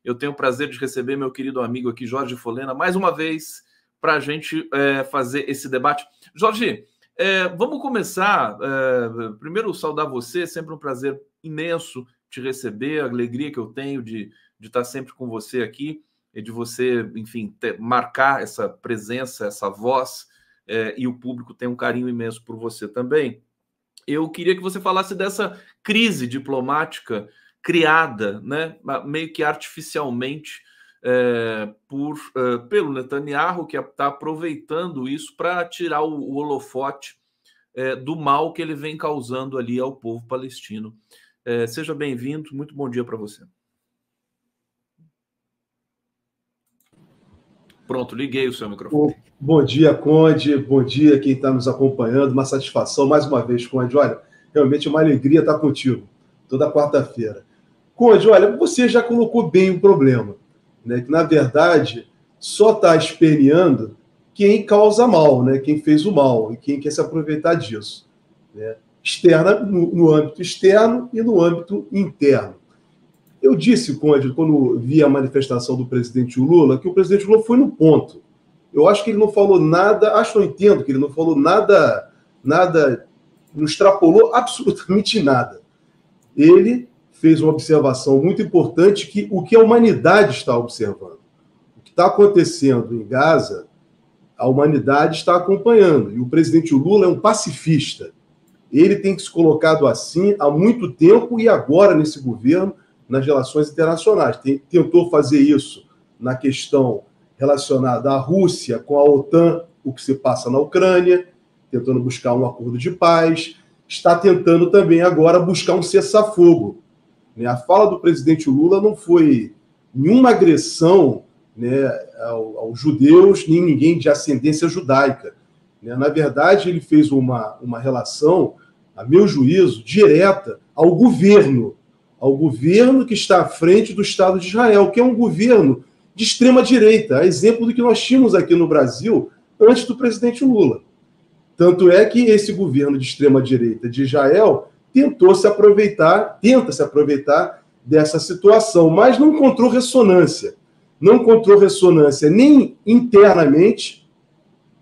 eu tenho o prazer de receber meu querido amigo aqui, Jorge Folena, mais uma vez, para a gente fazer esse debate. Jorge, vamos começar. Primeiro, saudar você, sempre um prazer imenso te receber, a alegria que eu tenho de estar sempre com você aqui, e de você, enfim, marcar essa presença, essa voz, e o público tem um carinho imenso por você também. Eu queria que você falasse dessa crise diplomática criada, né, meio que artificialmente, pelo Netanyahu, que está aproveitando isso para tirar o holofote do mal que ele vem causando ali ao povo palestino. Seja bem-vindo, muito bom dia para você. Pronto, liguei o seu microfone. Bom dia, Conde, bom dia quem está nos acompanhando, uma satisfação mais uma vez, Conde. Olha, realmente é uma alegria estar contigo toda quarta-feira. Conde, olha, você já colocou bem o problema, né? Que na verdade só está esperneando quem causa mal, né? Quem fez o mal e quem quer se aproveitar disso, né? No âmbito externo e no âmbito interno. Eu disse, Conde, quando vi a manifestação do presidente Lula, que o presidente Lula foi no ponto. Eu acho que ele não falou nada, eu entendo que ele não falou nada, não extrapolou absolutamente nada. Ele fez uma observação muito importante, que o que a humanidade está observando. O que está acontecendo em Gaza, a humanidade está acompanhando. E o presidente Lula é um pacifista. Ele tem se colocado assim há muito tempo e agora nesse governo, nas relações internacionais. Tentou fazer isso na questão relacionada à Rússia com a OTAN, o que se passa na Ucrânia, tentando buscar um acordo de paz. Está tentando também agora buscar um cessar-fogo. A fala do presidente Lula não foi nenhuma agressão, né, aos judeus, nem ninguém de ascendência judaica. Na verdade, ele fez uma relação, a meu juízo, direta ao governo que está à frente do Estado de Israel, que é um governo de extrema-direita, a exemplo do que nós tínhamos aqui no Brasil antes do presidente Lula. Tanto é que esse governo de extrema-direita de Israel tenta se aproveitar dessa situação, mas não encontrou ressonância. Não encontrou ressonância nem internamente,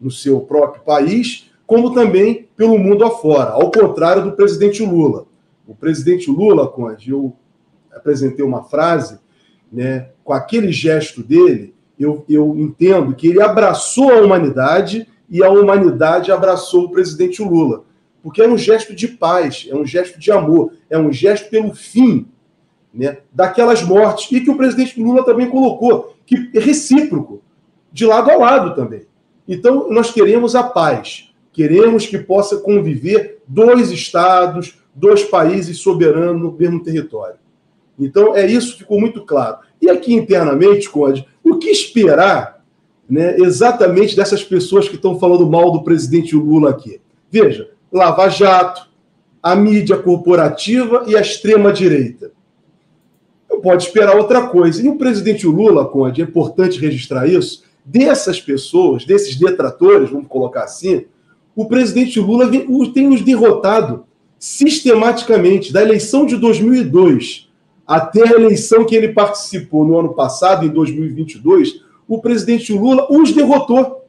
no seu próprio país, como também pelo mundo afora, ao contrário do presidente Lula. O presidente Lula, Conde, eu apresentei uma frase, né, com aquele gesto dele, eu entendo que ele abraçou a humanidade e a humanidade abraçou o presidente Lula. Porque é um gesto de paz, é um gesto de amor, é um gesto pelo fim, né, daquelas mortes. E que o presidente Lula também colocou, que é recíproco, de lado a lado também. Então, nós queremos a paz. Queremos que possa conviver dois estados, dois países soberanos no mesmo território. Então, isso ficou muito claro. E aqui internamente, Conde, o que esperar, né, exatamente dessas pessoas que estão falando mal do presidente Lula aqui? Veja, Lava Jato, a mídia corporativa e a extrema-direita. Não pode esperar outra coisa. E o presidente Lula, Conde, é importante registrar isso, dessas pessoas, desses detratores, vamos colocar assim, o presidente Lula tem os derrotado sistematicamente, da eleição de 2002 até a eleição que ele participou no ano passado, em 2022, o presidente Lula os derrotou.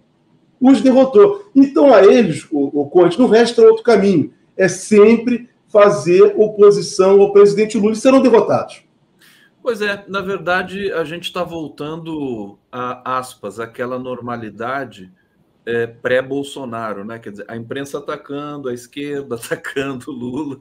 Então, a eles, o Conde, não resta outro caminho. É sempre fazer oposição ao presidente Lula e serão derrotados. Pois é, na verdade, a gente está voltando a, aspas, aquela normalidade pré-Bolsonaro, né? Quer dizer, a imprensa atacando, a esquerda atacando o Lula,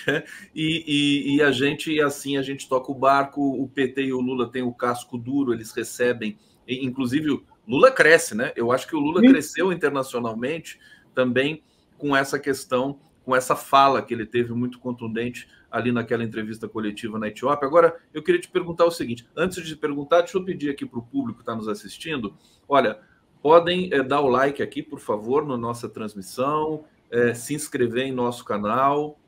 né? E a gente toca o barco, o PT e o Lula têm o casco duro, eles recebem, inclusive o Lula cresce, né? Eu acho que o Lula cresceu internacionalmente também com essa questão, com essa fala que ele teve muito contundente ali naquela entrevista coletiva na Etiópia. Agora, eu queria te perguntar o seguinte, antes de te perguntar, deixa eu pedir aqui para o público que está nos assistindo, olha, podem dar o like aqui, por favor, na nossa transmissão, se inscrever em nosso canal,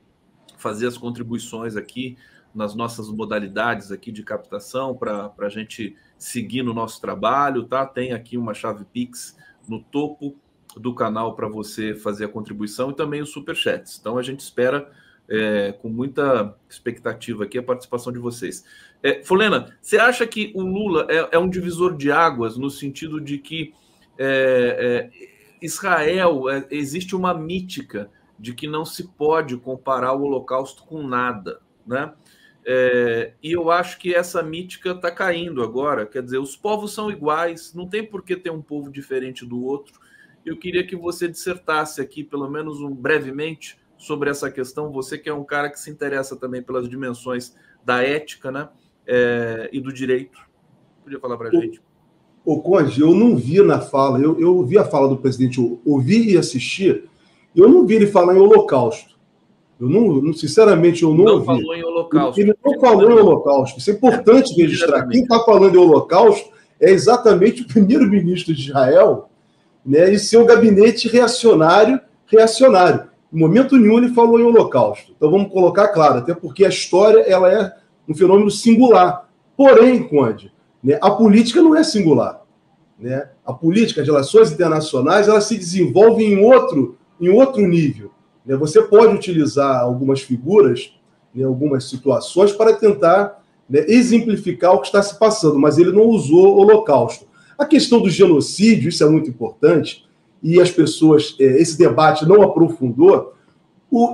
fazer as contribuições aqui nas nossas modalidades aqui de captação para a gente seguir no nosso trabalho, tá? Tem aqui uma chave Pix no topo do canal para você fazer a contribuição e também os superchats. Então, a gente espera com muita expectativa aqui a participação de vocês. Folena, você acha que o Lula é um divisor de águas no sentido de que Israel, existe uma mítica de que não se pode comparar o Holocausto com nada, né? E eu acho que essa mítica está caindo agora. Quer dizer, os povos são iguais, não tem por que ter um povo diferente do outro. Eu queria que você dissertasse aqui, pelo menos brevemente, sobre essa questão. Você que é um cara que se interessa também pelas dimensões da ética, né? E do direito. Podia falar para a gente? Ô, Conde, eu não vi na fala, eu ouvi a fala do presidente, eu ouvi e assisti, eu não vi ele falar em Holocausto. Eu não, sinceramente, eu não ouvi. Falou em Holocausto. Ele não falou em Holocausto. Isso é importante registrar. Quem está falando em Holocausto é exatamente o primeiro-ministro de Israel, né, e seu gabinete reacionário. Em momento nenhum ele falou em Holocausto. Então vamos colocar claro, até porque a história ela é um fenômeno singular. Porém, Conde, né, a política não é singular. Né? A política, as relações internacionais, elas se desenvolvem em outro nível. Você pode utilizar algumas figuras, né, algumas situações para tentar, né, exemplificar o que está se passando, mas ele não usou o Holocausto. A questão do genocídio, isso é muito importante, e as pessoas, esse debate não aprofundou.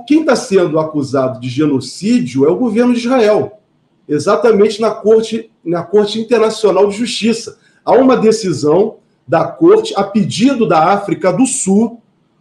Quem está sendo acusado de genocídio é o governo de Israel, exatamente na Corte Internacional de Justiça. Há uma decisão da Corte, a pedido da África do Sul.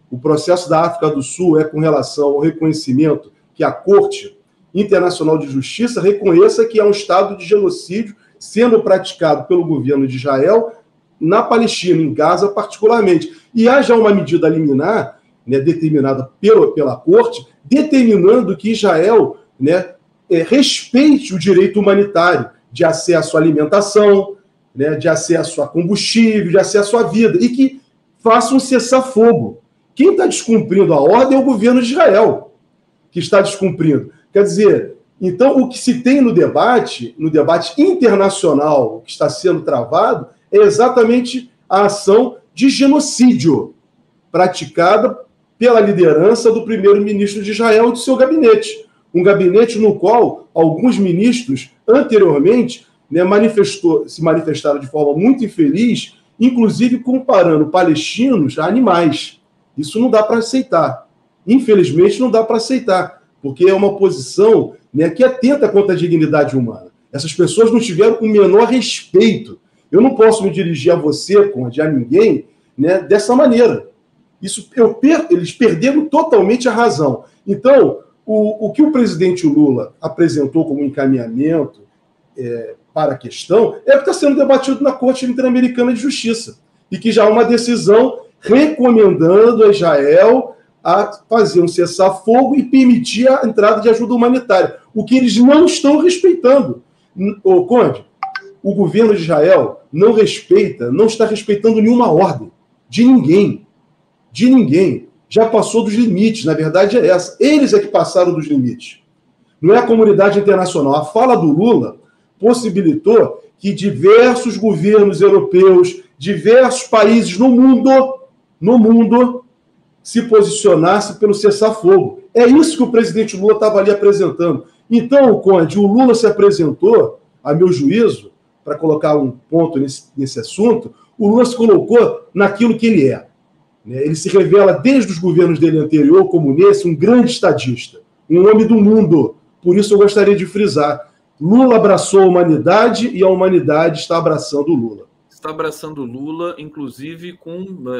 O processo da África do Sul é com relação ao reconhecimento que a Corte Internacional de Justiça reconheça que é um estado de genocídio sendo praticado pelo governo de Israel na Palestina, em Gaza particularmente. E há já uma medida liminar, né, determinada pela Corte, determinando que Israel, né, respeite o direito humanitário de acesso à alimentação, né, de acesso a combustível, de acesso à vida, e que faça um cessar-fogo. Quem está descumprindo a ordem é o governo de Israel, que está descumprindo. Quer dizer, então, o que se tem no debate internacional que está sendo travado, é exatamente a ação de genocídio praticada pela liderança do primeiro-ministro de Israel e do seu gabinete. Um gabinete no qual alguns ministros, anteriormente, né, se manifestaram de forma muito infeliz, inclusive comparando palestinos a animais. Isso não dá para aceitar. Infelizmente, não dá para aceitar, porque é uma posição, né, que atenta contra a dignidade humana. Essas pessoas não tiveram o menor respeito. Eu não posso me dirigir a você, Conde, a ninguém, né, dessa maneira. Eles perderam totalmente a razão. Então, o que o presidente Lula apresentou como encaminhamento para a questão é o que está sendo debatido na Corte Interamericana de Justiça, e que já há uma decisão recomendando a Israel a fazer um cessar-fogo e permitir a entrada de ajuda humanitária, o que eles não estão respeitando. Conde, o governo de Israel não está respeitando nenhuma ordem de ninguém. Já passou dos limites, na verdade é essa. Eles é que passaram dos limites. Não é a comunidade internacional. A fala do Lula possibilitou que diversos governos europeus, diversos países no mundo se posicionassem pelo cessar-fogo. É isso que o presidente Lula estava ali apresentando. Então, Conde, o Lula se apresentou, a meu juízo, para colocar um ponto nesse assunto, o Lula se colocou naquilo que ele é. Ele se revela, desde os governos dele anterior, como nesse, um grande estadista, um homem do mundo. Por isso eu gostaria de frisar. Lula abraçou a humanidade e a humanidade está abraçando o Lula. Está abraçando o Lula, inclusive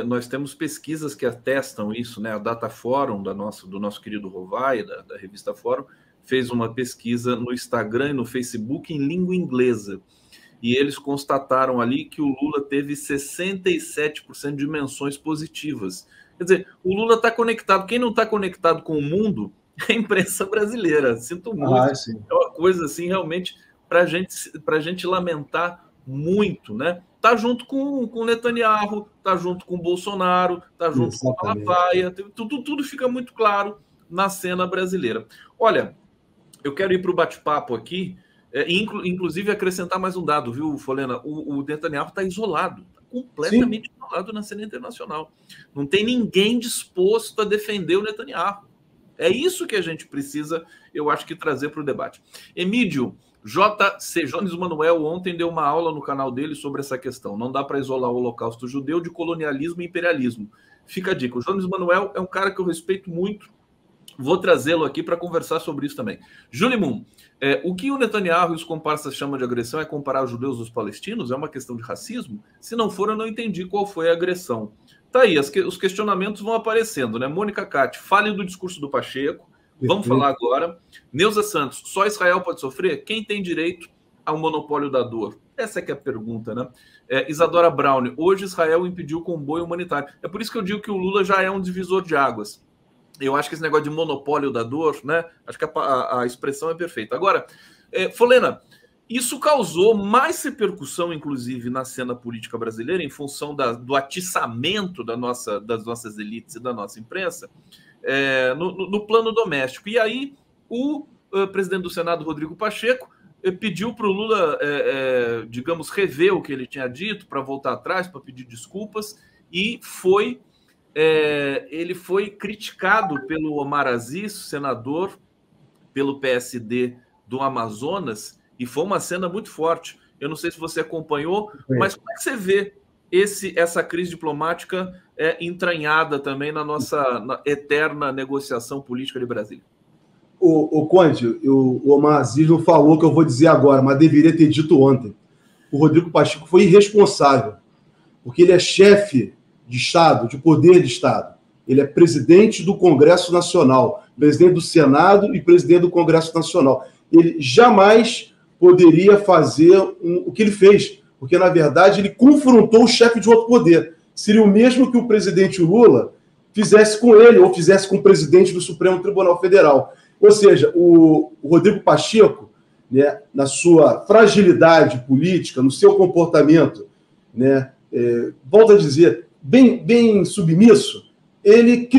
nós temos pesquisas que atestam isso, né? A Dataforum, do nosso querido Rovai, da revista Fórum, fez uma pesquisa no Instagram e no Facebook em língua inglesa. E eles constataram ali que o Lula teve 67% de menções positivas. Quer dizer, o Lula está conectado. Quem não está conectado com o mundo é a imprensa brasileira. Sinto muito. É uma coisa assim, realmente, para a gente lamentar muito, né? Tá junto com o Netanyahu, tá junto com o Bolsonaro, tá junto com o Malafaia. Tudo fica muito claro na cena brasileira. Olha, eu quero ir para o bate-papo aqui. Inclusive acrescentar mais um dado, viu, Folena? O Netanyahu está isolado, completamente isolado na cena internacional. Não tem ninguém disposto a defender o Netanyahu. É isso que a gente precisa, eu acho que, trazer para o debate. Emílio, JC Jones Manuel ontem deu uma aula no canal dele sobre essa questão. Não dá para isolar o Holocausto judeu de colonialismo e imperialismo. Fica a dica. O Jones Manuel é um cara que eu respeito muito. Vou trazê-lo aqui para conversar sobre isso também. Júlio Moon, o que o Netanyahu e os comparsas chamam de agressão é comparar os judeus aos palestinos? É uma questão de racismo? Se não for, eu não entendi qual foi a agressão. Tá aí, os questionamentos vão aparecendo, né? Mônica Catti, fale do discurso do Pacheco. Vamos falar agora. Neuza Santos, só Israel pode sofrer? Quem tem direito ao monopólio da dor? Essa é que é a pergunta, né? Isadora Brown, hoje Israel impediu o comboio humanitário. É por isso que eu digo que o Lula já é um divisor de águas. Eu acho que esse negócio de monopólio da dor, né? Acho que a expressão é perfeita. Agora, Folena, isso causou mais repercussão, inclusive, na cena política brasileira, em função do atiçamento das nossas elites e da nossa imprensa, no plano doméstico. E aí, o presidente do Senado, Rodrigo Pacheco, pediu para o Lula, digamos, rever o que ele tinha dito, para voltar atrás, para pedir desculpas, e ele foi criticado pelo Omar Aziz, senador pelo PSD do Amazonas, e foi uma cena muito forte. Eu não sei se você acompanhou, mas como é que você vê essa crise diplomática entranhada também na nossa eterna negociação política de Brasília? O Conde, o Omar Aziz não falou o que eu vou dizer agora, mas deveria ter dito ontem. O Rodrigo Pacheco foi irresponsável, porque ele é chefe de Estado, de poder de Estado. Ele é presidente do Congresso Nacional, presidente do Senado e presidente do Congresso Nacional. Ele jamais poderia fazer o que ele fez, porque, na verdade, ele confrontou o chefe de outro poder. Seria o mesmo que o presidente Lula fizesse com ele, ou fizesse com o presidente do Supremo Tribunal Federal. Ou seja, o Rodrigo Pacheco, né, na sua fragilidade política, no seu comportamento, né, volto a dizer, bem submisso, ele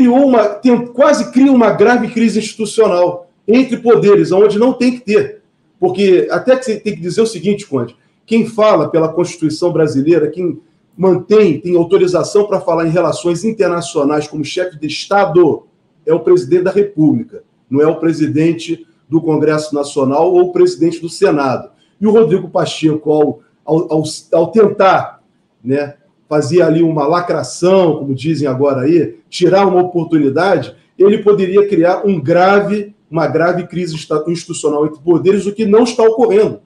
quase cria uma grave crise institucional entre poderes, onde não tem que ter. Porque até que você tem que dizer o seguinte, Conde, quem fala pela Constituição brasileira, quem tem autorização para falar em relações internacionais como chefe de Estado, é o presidente da República, não é o presidente do Congresso Nacional ou o presidente do Senado. E o Rodrigo Pacheco, ao tentar, né, fazer ali uma lacração, como dizem agora aí, tirar uma oportunidade, ele poderia criar uma grave crise institucional entre poderes, o que não está ocorrendo,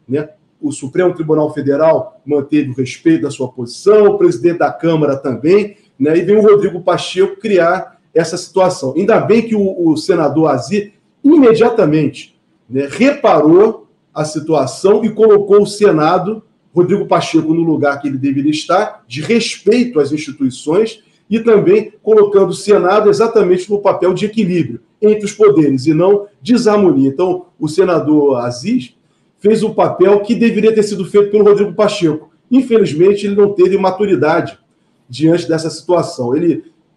né? O Supremo Tribunal Federal manteve o respeito da sua posição, o presidente da Câmara também, né? E vem o Rodrigo Pacheco criar essa situação. Ainda bem que o senador Aziz imediatamente, né, reparou a situação e colocou o Senado, Rodrigo Pacheco, no lugar que ele deveria estar, de respeito às instituições, e também colocando o Senado exatamente no papel de equilíbrio entre os poderes e não desarmonia. Então, o senador Aziz fez um papel que deveria ter sido feito pelo Rodrigo Pacheco. Infelizmente, ele não teve maturidade diante dessa situação.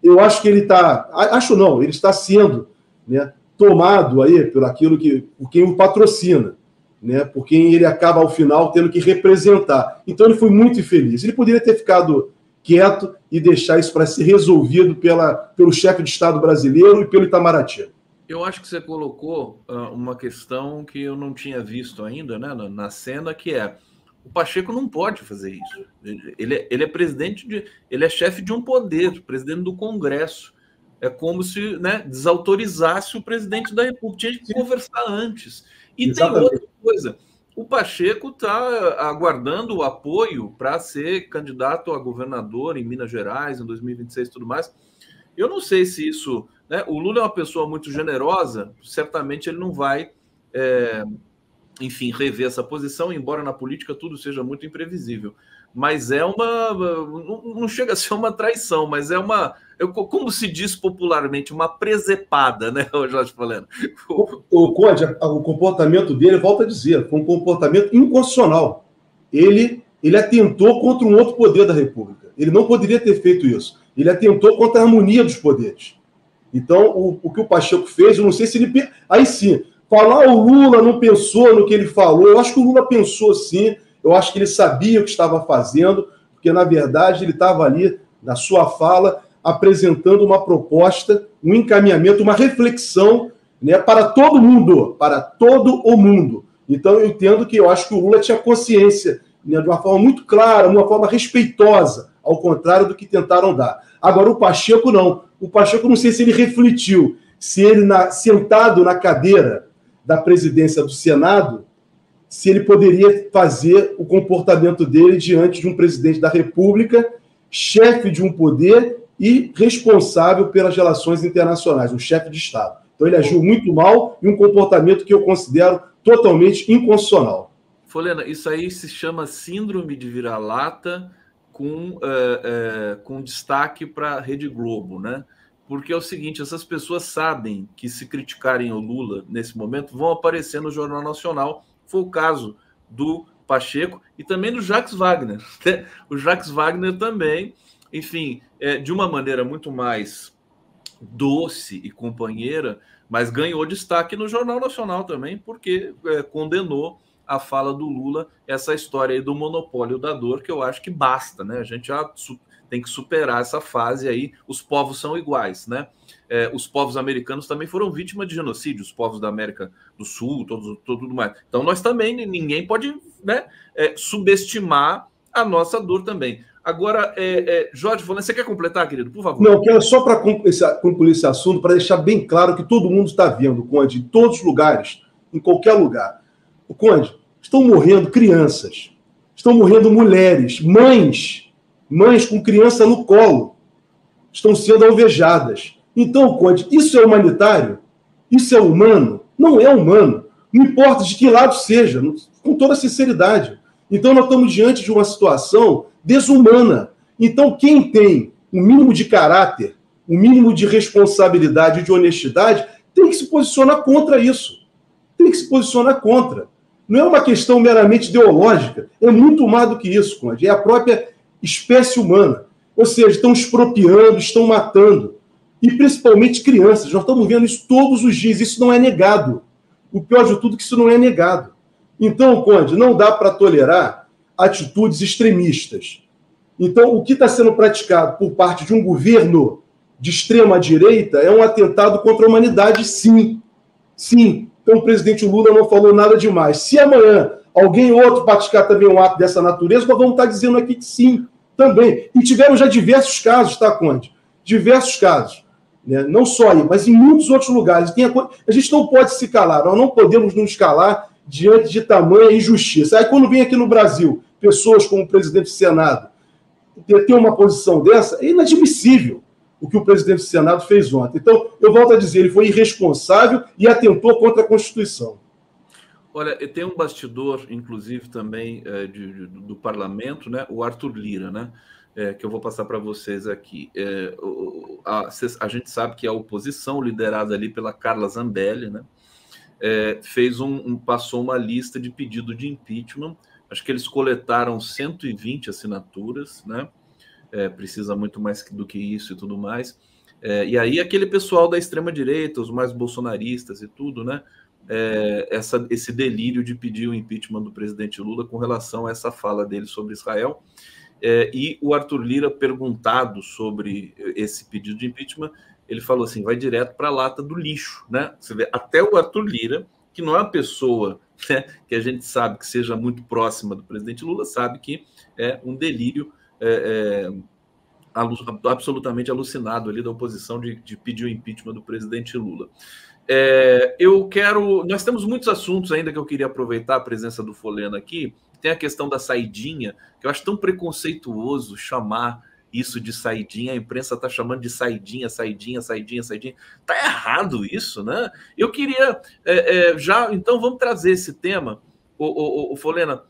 Eu acho que ele está... Acho não, ele está sendo, né, tomado aí por quem o patrocina, né, por quem ele acaba, ao final, tendo que representar. Então, ele foi muito infeliz. Ele poderia ter ficado quieto e deixar isso para ser resolvido pelo chefe de Estado brasileiro e pelo Itamaraty. Eu acho que você colocou uma questão que eu não tinha visto ainda, né, na cena, que é: o Pacheco não pode fazer isso. Ele é presidente ele é chefe de um poder, presidente do Congresso. É como se, né, desautorizasse o presidente da República. Tinha que conversar antes. E exatamente. Tem outra coisa. O Pacheco está aguardando o apoio para ser candidato a governador em Minas Gerais em 2026 e tudo mais. Eu não sei se isso... Né, o Lula é uma pessoa muito generosa, certamente ele não vai, enfim, rever essa posição, embora na política tudo seja muito imprevisível. Mas não chega a ser uma traição, mas como se diz popularmente, uma presepada, né, o Jorge Folena? O Conde, o comportamento dele, volto a dizer, foi um comportamento inconstitucional. Ele atentou contra um outro poder da República. Ele não poderia ter feito isso. Ele atentou contra a harmonia dos poderes. Então, o que o Pacheco fez, eu não sei se ele... Aí sim, falar o Lula não pensou no que ele falou, eu acho que o Lula pensou sim, eu acho que ele sabia o que estava fazendo, porque, na verdade, ele estava ali, na sua fala, apresentando uma proposta, um encaminhamento, uma reflexão, né, para todo mundo, para todo o mundo. Então, eu entendo que eu acho que o Lula tinha consciência, né, de uma forma muito clara, uma forma respeitosa, ao contrário do que tentaram dar. Agora, o Pacheco não. O Pacheco, não sei se ele refletiu, se ele, sentado na cadeira da presidência do Senado, se ele poderia fazer o comportamento dele diante de um presidente da República, chefe de um poder e responsável pelas relações internacionais, um chefe de Estado. Então, ele agiu muito mal e um comportamento que eu considero totalmente inconstitucional. Folena, isso aí se chama síndrome de vira-lata com destaque para a Rede Globo, né? Porque é o seguinte, essas pessoas sabem que se criticarem o Lula nesse momento, vão aparecer no Jornal Nacional. Foi o caso do Pacheco e também do Jacques Wagner. O Jacques Wagner também, enfim, de uma maneira muito mais doce e companheira, mas ganhou destaque no Jornal Nacional também, porque condenou a fala do Lula, essa história aí do monopólio da dor, que eu acho que basta, né? A gente já tem que superar essa fase aí. Os povos são iguais, né? Os povos americanos também foram vítimas de genocídio, os povos da América do Sul, tudo mais. Então nós também, ninguém pode, né, subestimar a nossa dor também. Agora, Jorge, você quer completar, querido? Por favor. Não, quero só para concluir esse assunto, para deixar bem claro que todo mundo está vendo, Conde, em todos os lugares, em qualquer lugar. O Conde, estão morrendo crianças, estão morrendo mulheres, mães com criança no colo, estão sendo alvejadas. Então, Conde, isso é humanitário? Isso é humano? Não é humano. Não importa de que lado seja, com toda sinceridade. Então, nós estamos diante de uma situação desumana. Então, quem tem um mínimo de caráter, um mínimo de responsabilidade e de honestidade, tem que se posicionar contra isso. Tem que se posicionar contra. Não é uma questão meramente ideológica, é muito mais do que isso, Conde. É a própria espécie humana. Ou seja, estão expropriando, estão matando. E principalmente crianças. Nós estamos vendo isso todos os dias. Isso não é negado. O pior de tudo é que isso não é negado. Então, Conde, não dá para tolerar atitudes extremistas. Então, o que está sendo praticado por parte de um governo de extrema-direita é um atentado contra a humanidade, sim. Sim. Então, o presidente Lula não falou nada demais. Se amanhã alguém outro praticar também um ato dessa natureza, nós vamos estar dizendo aqui que sim, também. E tivemos já diversos casos, tá, Conde? Diversos casos. Né? Não só aí, mas em muitos outros lugares. A gente não pode se calar, nós não podemos nos calar diante de tamanha injustiça. Aí, quando vem aqui no Brasil pessoas como o presidente do Senado ter uma posição dessa, é inadmissível o que o presidente do Senado fez ontem. Então, eu volto a dizer, ele foi irresponsável e atentou contra a Constituição. Olha, tem um bastidor, inclusive, também do parlamento, né? O Arthur Lira, né? Que eu vou passar para vocês aqui. A gente sabe que a oposição, liderada ali pela Carla Zambelli, né? Passou uma lista de pedido de impeachment. Acho que eles coletaram 120 assinaturas, né? Precisa muito mais do que isso e tudo mais. E aí aquele pessoal da extrema-direita, os mais bolsonaristas e tudo, né? Esse delírio de pedir o impeachment do presidente Lula com relação a essa fala dele sobre Israel. E o Arthur Lira, perguntado sobre esse pedido de impeachment, ele falou assim, vai direto para a lata do lixo, né? Você vê, até o Arthur Lira, que não é uma pessoa, né, que a gente sabe que seja muito próxima do presidente Lula, sabe que é um delírio absolutamente alucinado ali da oposição de pedir o impeachment do presidente Lula. Nós temos muitos assuntos ainda que eu queria aproveitar a presença do Folena aqui. Tem a questão da saidinha, que eu acho tão preconceituoso chamar isso de saidinha. A imprensa está chamando de saidinha. Tá errado isso, né? Eu queria então vamos trazer esse tema, o Folena.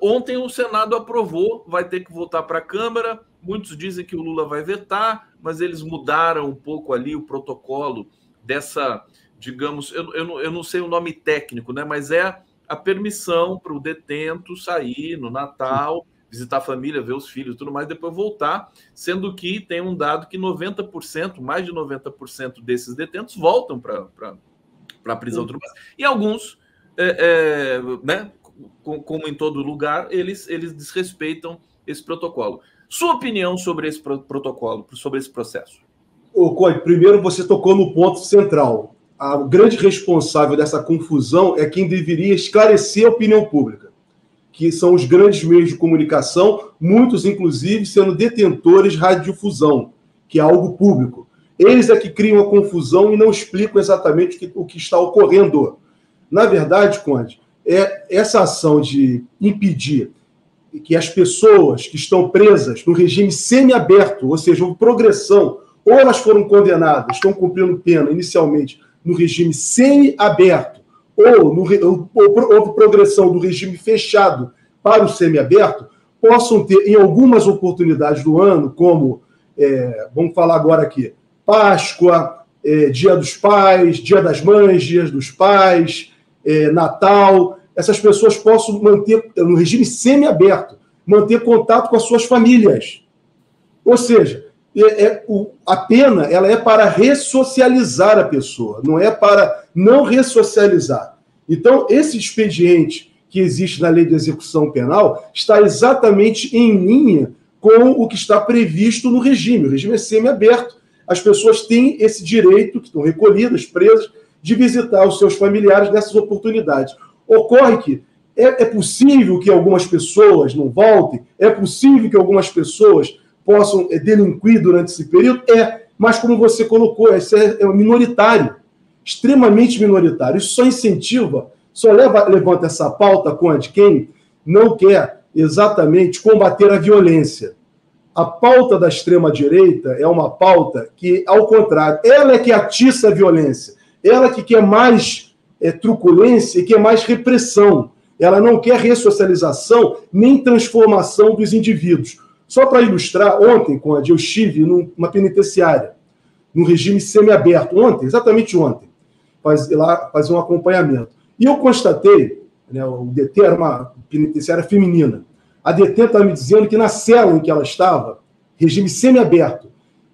Ontem o Senado aprovou, vai ter que voltar para a Câmara. Muitos dizem que o Lula vai vetar, mas eles mudaram um pouco ali o protocolo dessa, digamos, eu não sei o nome técnico, né? Mas é a permissão para o detento sair no Natal, visitar a família, ver os filhos e tudo mais, depois voltar, sendo que tem um dado que 90%, mais de 90% desses detentos voltam para a prisão. E alguns, né, como em todo lugar, eles desrespeitam esse protocolo. Sua opinião sobre esse protocolo, sobre esse processo? Conde, primeiro você tocou no ponto central. A grande responsável dessa confusão é quem deveria esclarecer a opinião pública, que são os grandes meios de comunicação, muitos, inclusive, sendo detentores de radiodifusão, que é algo público. Eles é que criam a confusão e não explicam exatamente o que está ocorrendo. Na verdade, Conde, essa ação de impedir que as pessoas que estão presas no regime semiaberto, ou seja, uma progressão, ou elas foram condenadas, estão cumprindo pena inicialmente no regime semiaberto, ou houve progressão do regime fechado para o semiaberto, possam ter, em algumas oportunidades do ano, como, vamos falar agora aqui, Páscoa, Dia dos Pais, Dia das Mães, Dias dos Pais, Natal, essas pessoas possam manter, no regime semiaberto, manter contato com as suas famílias. Ou seja, a pena ela é para ressocializar a pessoa, não é para não ressocializar. Então, esse expediente que existe na lei de execução penal está exatamente em linha com o que está previsto no regime. O regime é semiaberto. As pessoas têm esse direito, que estão recolhidas, presas, de visitar os seus familiares nessas oportunidades. Ocorre que é possível que algumas pessoas não voltem, é possível que algumas pessoas possam delinquir durante esse período? Mas como você colocou, isso é minoritário, extremamente minoritário. Isso só incentiva, levanta essa pauta, Conde, quem não quer exatamente combater a violência. A pauta da extrema-direita é uma pauta que, ao contrário, ela é que atiça a violência, ela que quer mais truculência e quer mais repressão. Ela não quer ressocialização nem transformação dos indivíduos. Só para ilustrar, ontem, Conde, eu estive numa penitenciária, num regime semiaberto, exatamente ontem, fazer um acompanhamento. E eu constatei, o DT era uma penitenciária feminina, a DT estava me dizendo que na cela em que ela estava, regime semiaberto,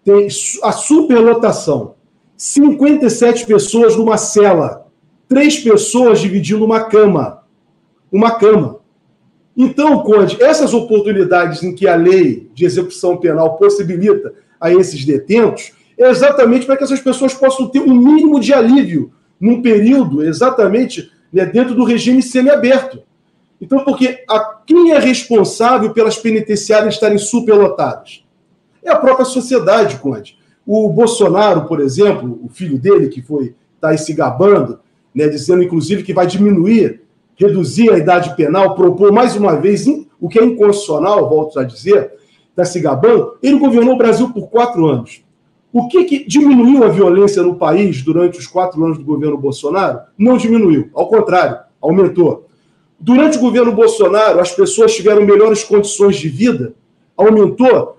tem a superlotação, 57 pessoas numa cela, 3 pessoas dividindo uma cama. Então, Conde, essas oportunidades em que a lei de execução penal possibilita a esses detentos é exatamente para que essas pessoas possam ter um mínimo de alívio num período exatamente dentro do regime semiaberto. Então, porque quem é responsável pelas penitenciárias estarem superlotadas? É a própria sociedade, Conde. O Bolsonaro, por exemplo, o filho dele, que está aí se gabando, dizendo, inclusive, que vai reduzir a idade penal, propor mais uma vez, o que é inconstitucional, volto a dizer, está se gabando, ele governou o Brasil por 4 anos. O que diminuiu a violência no país durante os 4 anos do governo Bolsonaro? Não diminuiu, ao contrário, aumentou. Durante o governo Bolsonaro, as pessoas tiveram melhores condições de vida, aumentou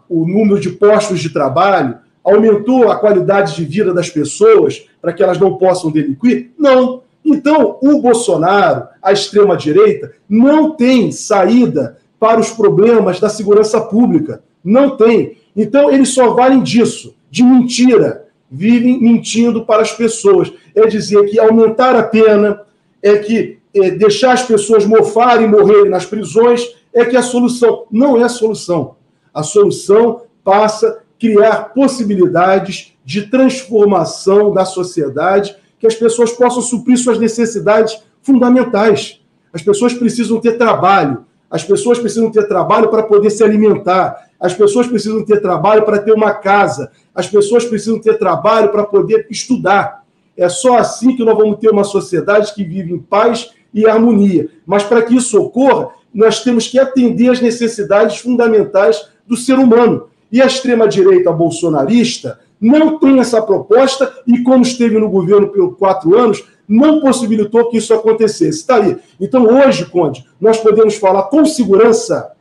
o número de postos de trabalho, aumentou a qualidade de vida das pessoas para que elas não possam delinquir? Não. Então, o Bolsonaro, a extrema-direita, não tem saída para os problemas da segurança pública. Não tem. Então, eles só valem disso, de mentira. Vivem mentindo para as pessoas. É dizer que aumentar a pena, deixar as pessoas mofarem e morrerem nas prisões, é que a solução. Não é a solução. A solução passa a criar possibilidades de transformação da sociedade, que as pessoas possam suprir suas necessidades fundamentais. As pessoas precisam ter trabalho. As pessoas precisam ter trabalho para poder se alimentar. As pessoas precisam ter trabalho para ter uma casa. As pessoas precisam ter trabalho para poder estudar. É só assim que nós vamos ter uma sociedade que vive em paz e harmonia. Mas para que isso ocorra, nós temos que atender às necessidades fundamentais do ser humano. E a extrema-direita bolsonarista não tem essa proposta e, como esteve no governo por 4 anos, não possibilitou que isso acontecesse. Está aí. Então, hoje, Conde, nós podemos falar com segurança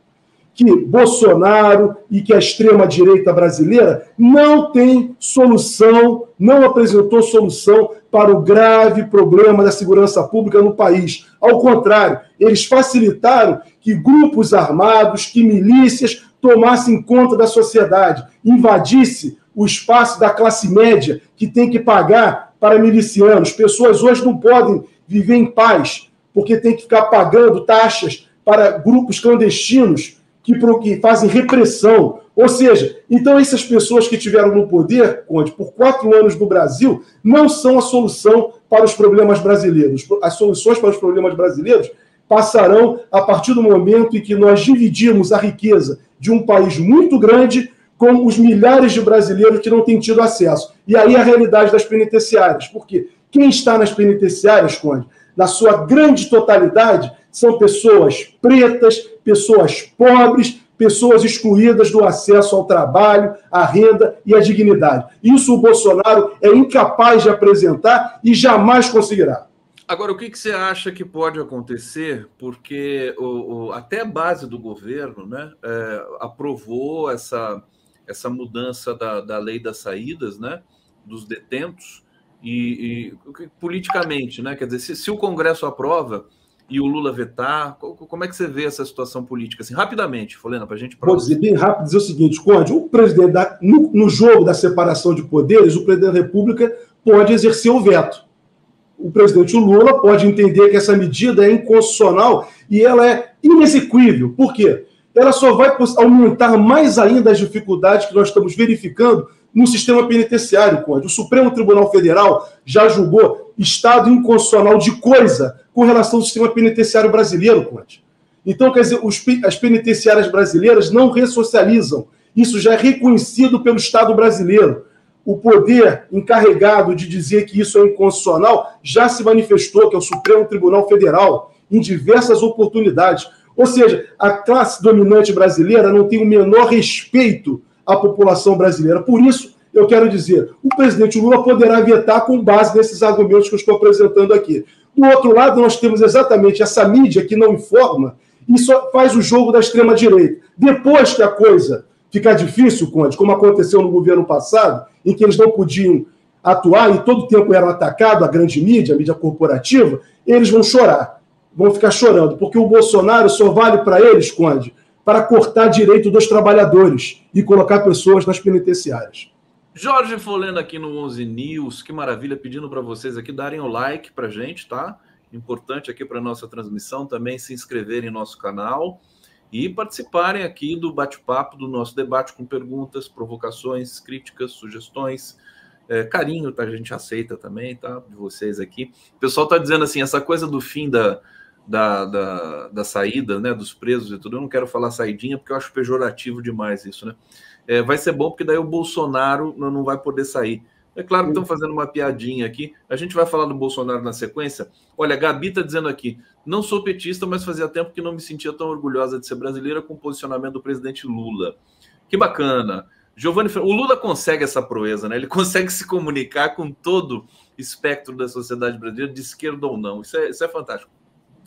que Bolsonaro e que a extrema-direita brasileira não tem solução, não apresentou solução para o grave problema da segurança pública no país. Ao contrário, eles facilitaram que grupos armados, que milícias tomassem conta da sociedade, invadisse o espaço da classe média que tem que pagar para milicianos. Pessoas hoje não podem viver em paz porque tem que ficar pagando taxas para grupos clandestinos que fazem repressão. Ou seja, então essas pessoas que estiveram no poder, Conde, por 4 anos no Brasil, não são a solução para os problemas brasileiros. As soluções para os problemas brasileiros passarão a partir do momento em que nós dividimos a riqueza de um país muito grande com os milhares de brasileiros que não têm tido acesso. E aí a realidade das penitenciárias. Porque quem está nas penitenciárias, Conde, na sua grande totalidade, são pessoas pretas, pessoas pobres, pessoas excluídas do acesso ao trabalho, à renda e à dignidade. Isso o Bolsonaro é incapaz de apresentar e jamais conseguirá. Agora, o que você acha que pode acontecer? Porque até a base do governo, né, aprovou essa mudança da lei das saídas, né, dos detentos, e politicamente, né, quer dizer, se o Congresso aprova e o Lula vetar, como é que você vê essa situação política? Assim, rapidamente, Folena, para a gente... Vou dizer bem rápido, dizer o seguinte, Conde, o presidente, no jogo da separação de poderes, o presidente da República pode exercer o veto. O presidente Lula pode entender que essa medida é inconstitucional e ela é inexequível. Por quê? Ela só vai aumentar mais ainda as dificuldades que nós estamos verificando no sistema penitenciário, Conde. O Supremo Tribunal Federal já julgou estado inconstitucional de coisa com relação ao sistema penitenciário brasileiro, Conde. Então, quer dizer, as penitenciárias brasileiras não ressocializam. Isso já é reconhecido pelo Estado brasileiro. O poder encarregado de dizer que isso é inconstitucional já se manifestou, que é o Supremo Tribunal Federal, em diversas oportunidades. Ou seja, a classe dominante brasileira não tem o menor respeito à população brasileira. Por isso, eu quero dizer, o presidente Lula poderá vetar com base nesses argumentos que eu estou apresentando aqui. Do outro lado, nós temos exatamente essa mídia que não informa e só faz o jogo da extrema-direita. Depois que a coisa ficar difícil, Conde, como aconteceu no governo passado, em que eles não podiam atuar e todo tempo eram atacados, a grande mídia, a mídia corporativa, eles vão chorar, vão ficar chorando, porque o Bolsonaro só vale para eles, Conde, para cortar direito dos trabalhadores e colocar pessoas nas penitenciárias. Jorge Folena aqui no 11 News, que maravilha, pedindo para vocês aqui darem o like para a gente, tá? Importante aqui para a nossa transmissão, também se inscreverem em nosso canal e participarem aqui do bate-papo, do nosso debate com perguntas, provocações, críticas, sugestões, carinho, tá? A gente aceita também, tá? De vocês aqui. O pessoal tá dizendo assim, essa coisa do fim da saída, né, dos presos e tudo, eu não quero falar saidinha porque eu acho pejorativo demais isso, né? Vai ser bom porque daí o Bolsonaro não vai poder sair. É claro que estão fazendo uma piadinha aqui. A gente vai falar do Bolsonaro na sequência. Olha, a Gabi está dizendo aqui, não sou petista, mas fazia tempo que não me sentia tão orgulhosa de ser brasileira com o posicionamento do presidente Lula. Que bacana. Giovanni, o Lula consegue essa proeza, né? Ele consegue se comunicar com todo espectro da sociedade brasileira, de esquerda ou não. Isso é fantástico.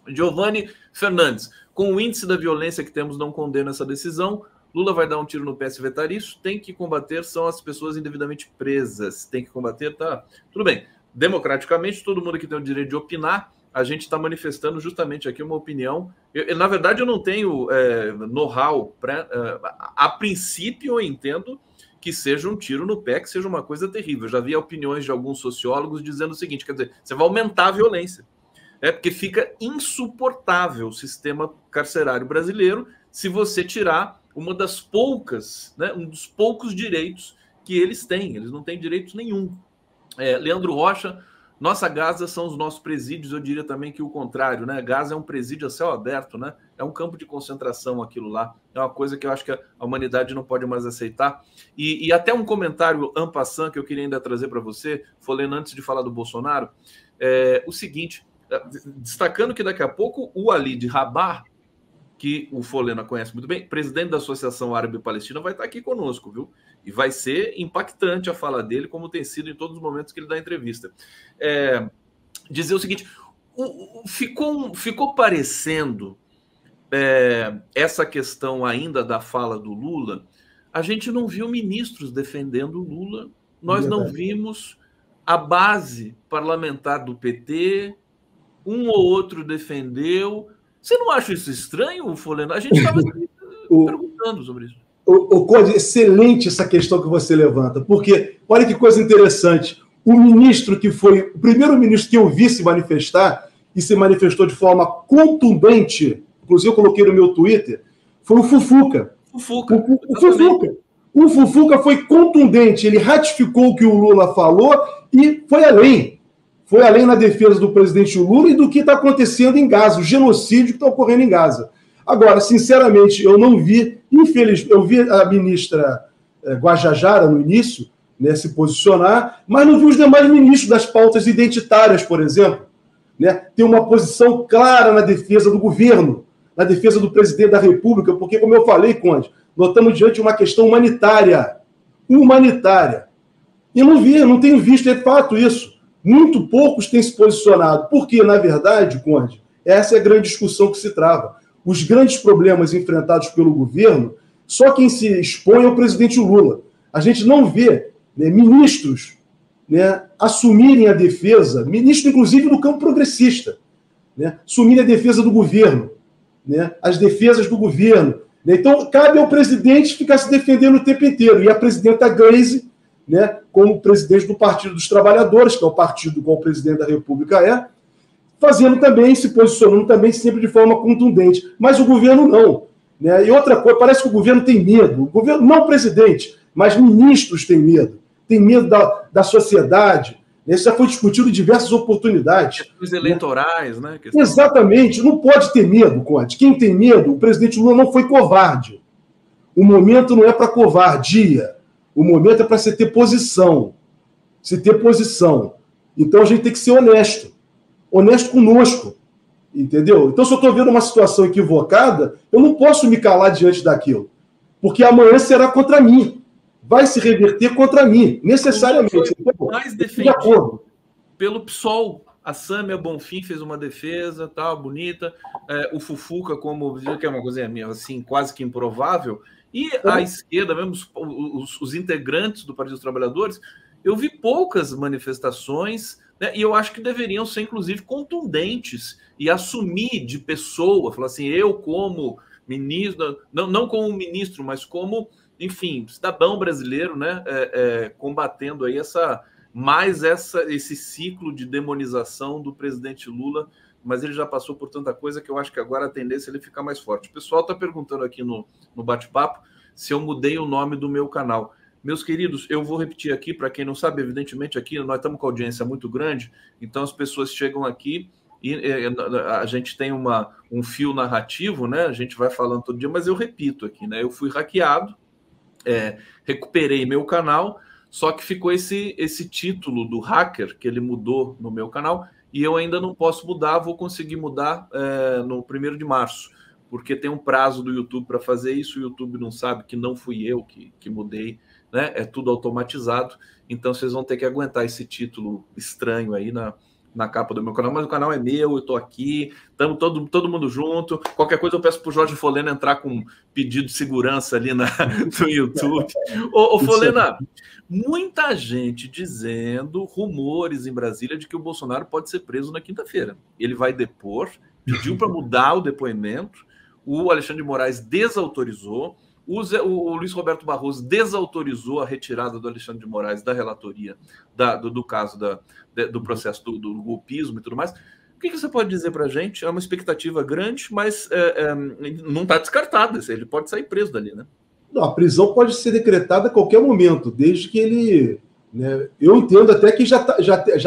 Giovanni Fernandes, com o índice da violência que temos, não condeno essa decisão. Lula vai dar um tiro no pé se vetar isso, tem que combater, são as pessoas indevidamente presas, tem que combater, tá? Tudo bem, democraticamente, todo mundo que tem o direito de opinar, a gente está manifestando justamente aqui uma opinião. Na verdade, eu não tenho know-how, a princípio eu entendo que seja um tiro no pé, que seja uma coisa terrível. Eu já vi opiniões de alguns sociólogos dizendo o seguinte, quer dizer, você vai aumentar a violência, porque fica insuportável o sistema carcerário brasileiro se você tirar uma das poucas, né, um dos poucos direitos que eles têm. Eles não têm direito nenhum. Leandro Rocha, nossa Gaza são os nossos presídios, eu diria também que o contrário, né? Gaza é um presídio a céu aberto, né? É um campo de concentração aquilo lá. É uma coisa que eu acho que a humanidade não pode mais aceitar. E até um comentário en passant que eu queria ainda trazer para você, Folena, antes de falar do Bolsonaro, o seguinte, destacando que daqui a pouco o Ali de Rabah, que o Folena conhece muito bem, presidente da Associação Árabe Palestina, vai estar aqui conosco, viu? E vai ser impactante a fala dele, como tem sido em todos os momentos que ele dá entrevista. Dizer o seguinte, ficou parecendo essa questão ainda da fala do Lula, a gente não viu ministros defendendo o Lula, nós não vimos a base parlamentar do PT, um ou outro defendeu. Você não acha isso estranho, Folena? A gente estava perguntando sobre isso. Conde, excelente essa questão que você levanta, porque olha que coisa interessante. O ministro que foi o primeiro ministro que eu vi se manifestar, e se manifestou de forma contundente, inclusive eu coloquei no meu Twitter, Foi o Fufuca. O Fufuca foi contundente, ele ratificou o que o Lula falou e foi além. Foi além na defesa do presidente Lula e do que está acontecendo em Gaza, o genocídio que está ocorrendo em Gaza. Agora, sinceramente, eu não vi, infelizmente, eu vi a ministra Guajajara no início, né, se posicionar, mas não vi os demais ministros das pautas identitárias, por exemplo, né, ter uma posição clara na defesa do governo, na defesa do presidente da República, porque, como eu falei, Conde, nós estamos diante de uma questão humanitária. E não tenho visto, é fato isso. Muito poucos têm se posicionado, porque, na verdade, Conde, essa é a grande discussão que se trava. Os grandes problemas enfrentados pelo governo, só quem se expõe é o presidente Lula. A gente não vê, né, ministros, né, assumirem a defesa, ministro, inclusive, do campo progressista, né, assumirem a defesa do governo, né, as defesas do governo. Né. Então, cabe ao presidente ficar se defendendo o tempo inteiro. E a presidenta Gleisi, né, como presidente do Partido dos Trabalhadores, que é o partido do qual o presidente da República é, fazendo também, se posicionando também sempre de forma contundente. Mas o governo não. Né? E outra coisa, parece que o governo tem medo. O governo, não o presidente, mas ministros têm medo. Tem medo da sociedade. Isso já foi discutido em diversas oportunidades. Os eleitorais, né? Exatamente. Não pode ter medo, Conde. Quem tem medo, o presidente Lula não foi covarde. O momento não é para covardia. O momento é para se ter posição. Se ter posição. Então a gente tem que ser honesto. Honesto conosco. Entendeu? Então, se eu estou vendo uma situação equivocada, eu não posso me calar diante daquilo. Porque amanhã será contra mim. Vai se reverter contra mim, necessariamente. Foi mais defendido pelo PSOL. A Sâmia Bonfim fez uma defesa, tal, bonita. O Fufuca, como que é uma coisa assim, quase que improvável. E a esquerda, mesmo os integrantes do Partido dos Trabalhadores, eu vi poucas manifestações, né, e eu acho que deveriam ser, inclusive, contundentes e assumir de pessoa, falar assim, eu como ministro, não como ministro, mas como, enfim, cidadão brasileiro, né, combatendo aí esse ciclo de demonização do presidente Lula, mas ele já passou por tanta coisa que eu acho que agora a tendência é ele ficar mais forte. O pessoal está perguntando aqui no bate-papo se eu mudei o nome do meu canal. Meus queridos, eu vou repetir aqui, para quem não sabe, evidentemente aqui nós estamos com audiência muito grande, então as pessoas chegam aqui e a gente tem um fio narrativo, né? A gente vai falando todo dia, mas eu repito aqui, né? Eu fui hackeado, recuperei meu canal, só que ficou esse título do hacker que ele mudou no meu canal e eu ainda não posso mudar, vou conseguir mudar no 1º de março, porque tem um prazo do YouTube para fazer isso, o YouTube não sabe que não fui eu que mudei, né? É tudo automatizado, então vocês vão ter que aguentar esse título estranho aí na capa do meu canal, mas o canal é meu, eu estou aqui, estamos todo mundo junto, qualquer coisa eu peço para o Jorge Folena entrar com um pedido de segurança ali no YouTube. Ô Folena, muita gente dizendo, rumores em Brasília de que o Bolsonaro pode ser preso na quinta-feira. Ele vai depor, pediu para mudar o depoimento, o Alexandre de Moraes desautorizou, o Luiz Roberto Barroso desautorizou a retirada do Alexandre de Moraes da relatoria do caso do processo do golpismo e tudo mais. O que você pode dizer para a gente? É uma expectativa grande, mas não está descartada. Ele pode sair preso dali, né? Não, a prisão pode ser decretada a qualquer momento, desde que ele... Né, eu entendo até que já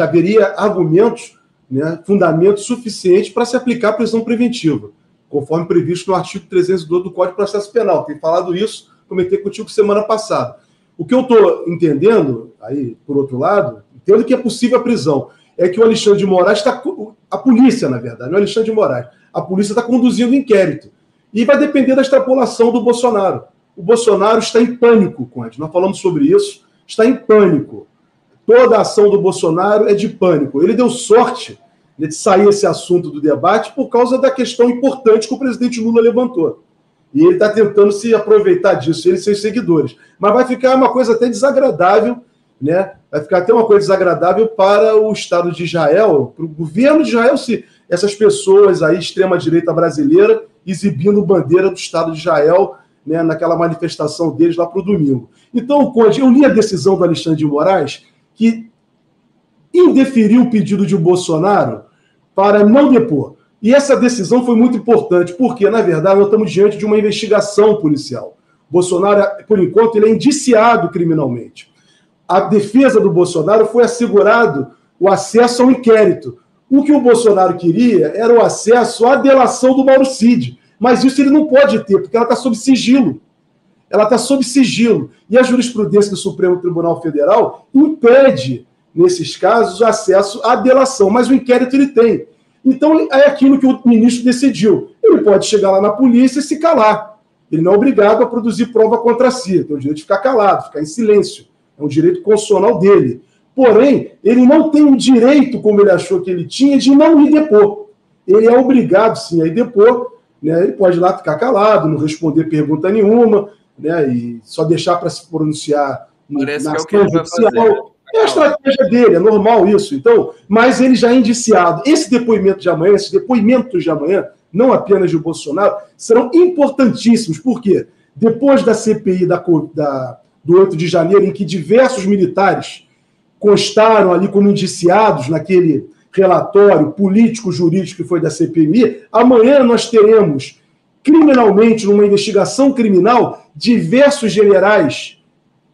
haveria argumentos, né, fundamentos suficientes para se aplicar a prisão preventiva, conforme previsto no artigo 302 do Código de Processo Penal. Tem falado isso, comentei contigo semana passada. O que eu estou entendendo, aí, por outro lado, entendo que é possível a prisão, é que o Alexandre de Moraes está... A polícia, na verdade, não é o Alexandre de Moraes. A polícia está conduzindo o inquérito. E vai depender da extrapolação do Bolsonaro. O Bolsonaro está em pânico, Conde. Nós falamos sobre isso. Está em pânico. Toda a ação do Bolsonaro é de pânico. Ele deu sorte de sair esse assunto do debate por causa da questão importante que o presidente Lula levantou. E ele está tentando se aproveitar disso, ele e seus seguidores. Mas vai ficar uma coisa até desagradável, né? Vai ficar até uma coisa desagradável para o Estado de Israel, para o governo de Israel, se essas pessoas aí, extrema-direita brasileira, exibindo bandeira do Estado de Israel, né, naquela manifestação deles lá para o domingo. Então, Conde, eu li a decisão do Alexandre de Moraes, que indeferiu o pedido de Bolsonaro para não depor. E essa decisão foi muito importante, porque, na verdade, nós estamos diante de uma investigação policial. Bolsonaro, por enquanto, ele é indiciado criminalmente. A defesa do Bolsonaro foi assegurado o acesso ao inquérito. O que o Bolsonaro queria era o acesso à delação do Mauro Cid. Mas isso ele não pode ter, porque ela está sob sigilo. Ela está sob sigilo. E a jurisprudência do Supremo Tribunal Federal impede, nesses casos, o acesso à delação. Mas o inquérito ele tem. Então, é aquilo que o ministro decidiu. Ele pode chegar lá na polícia e se calar. Ele não é obrigado a produzir prova contra si. Tem o direito de ficar calado, ficar em silêncio. É um direito constitucional dele. Porém, ele não tem o direito, como ele achou que ele tinha, de não ir depor. Ele é obrigado, sim, a ir depor. Né? Ele pode ir lá ficar calado, não responder pergunta nenhuma, né? E só deixar para se pronunciar na ação judicial. É a estratégia dele, é normal isso. Então, mas ele já é indiciado. Esse depoimento de amanhã, esses depoimentos de amanhã, não apenas de Bolsonaro, serão importantíssimos. Por quê? Depois da CPI do 8 de janeiro, em que diversos militares constaram ali como indiciados naquele relatório político-jurídico que foi da CPI, amanhã nós teremos, criminalmente, numa investigação criminal, diversos generais,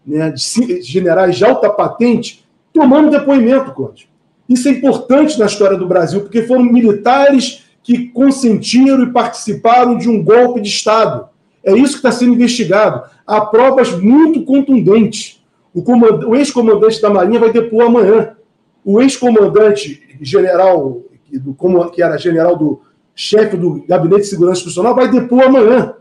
né, generais de alta patente, tomando depoimento, Conde. Isso é importante na história do Brasil, porque foram militares que consentiram e participaram de um golpe de Estado. É isso que está sendo investigado. Há provas muito contundentes. O ex-comandante da Marinha vai depor amanhã. O ex-comandante general, que era general do chefe do Gabinete de Segurança Institucional, vai depor amanhã.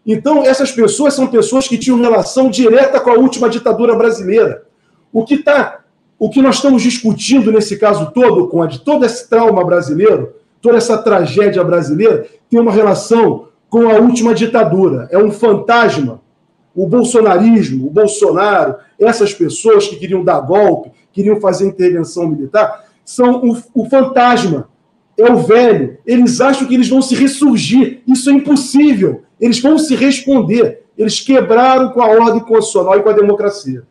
Então, essas pessoas são pessoas que tinham relação direta com a última ditadura brasileira. O que nós estamos discutindo nesse caso todo, Conde, todo esse trauma brasileiro, toda essa tragédia brasileira, tem uma relação com a última ditadura. É um fantasma. O bolsonarismo, o Bolsonaro, essas pessoas que queriam dar golpe, queriam fazer intervenção militar, são o fantasma. É o velho. Eles acham que eles vão se ressurgir. Isso é impossível. Eles vão se responder. Eles quebraram com a ordem constitucional e com a democracia.